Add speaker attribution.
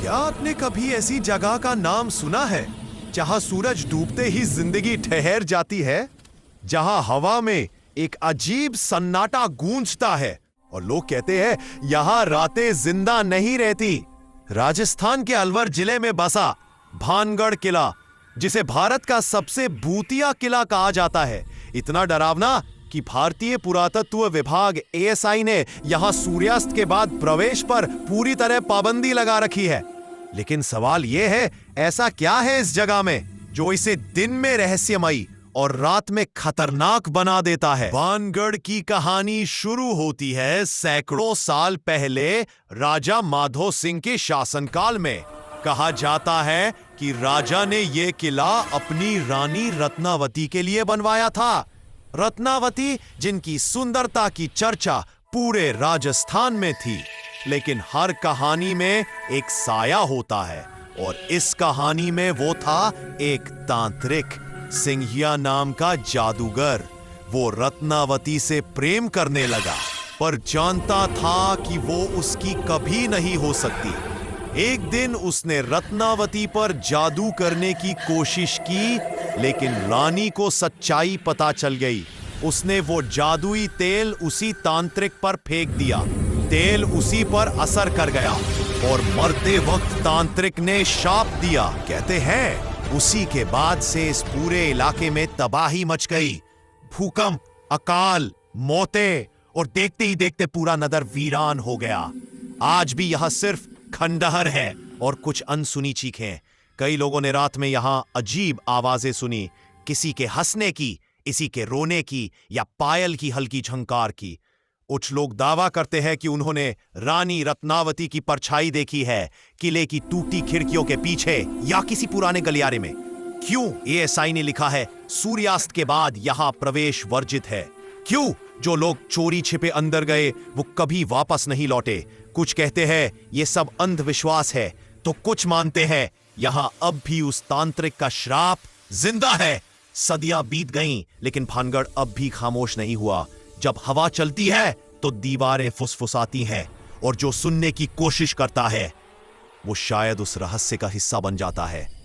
Speaker 1: क्या आपने कभी ऐसी जगह का नाम सुना है जहां सूरज डूबते ही जिंदगी ठहर जाती है, जहां हवा में एक अजीब सन्नाटा गूंजता है और लोग कहते हैं यहां रातें जिंदा नहीं रहती? राजस्थान के अलवर जिले में बसा भानगढ़ किला, जिसे भारत का सबसे भूतिया किला कहा जाता है, इतना डरावना कि भारतीय पुरातत्व विभाग एएसआई ने यहां सूर्यास्त के बाद प्रवेश पर पूरी तरह पाबंदी लगा रखी है। लेकिन सवाल यह है, ऐसा क्या है इस जगह में जो इसे दिन में रहस्यमयी और रात में खतरनाक बना देता है? भानगढ़ की कहानी शुरू होती है सैकड़ों साल पहले राजा माधो सिंह के शासनकाल में। कहा जाता है कि राजा ने यह किला अपनी रानी रत्नावती के लिए बनवाया था। रत्नावती जिनकी सुंदरता की चर्चा पूरे राजस्थान में थी। लेकिन हर कहानी में एक साया होता है और इस कहानी में वो था एक तांत्रिक, सिंघिया नाम का जादूगर। वो रत्नावती से प्रेम करने लगा पर जानता था कि वो उसकी कभी नहीं हो सकती। एक दिन उसने रत्नावती पर जादू करने की कोशिश की, लेकिन रानी को सच्चाई पता चल गई। उसने वो जादुई तेल उसी तांत्रिक पर फेंक दिया। तेल उसी पर असर कर गया और मरते वक्त तांत्रिक ने शाप दिया। कहते हैं उसी के बाद से इस पूरे इलाके में तबाही मच गई। भूकंप, अकाल, मौतें और देखते ही देखते पूरा नगर वीरान हो गया। आज भी यह सिर्फ खंडहर है और कुछ अनसुनी चीखें। कई लोगों ने रात में यहां अजीब आवाजें सुनी, किसी के हंसने की, किसी के रोने की या पायल की हल्की झंकार की। कुछ लोग दावा करते हैं कि उन्होंने रानी रत्नावती की परछाई देखी है किले की टूटी खिड़कियों के पीछे या किसी पुराने गलियारे में। क्यों एएसआई ने लिखा है सूर्यास्त के बाद यहां प्रवेश वर्जित है? क्यों जो लोग चोरी छिपे अंदर गए वो कभी वापस नहीं लौटे? कुछ कहते हैं ये सब अंधविश्वास है, तो कुछ मानते हैं यहां अब भी उस तांत्रिक का श्राप जिंदा है। सदियां बीत गईं, लेकिन भानगढ़ अब भी खामोश नहीं हुआ। जब हवा चलती है तो दीवारें फुसफुसाती हैं और जो सुनने की कोशिश करता है वो शायद उस रहस्य का हिस्सा बन जाता है।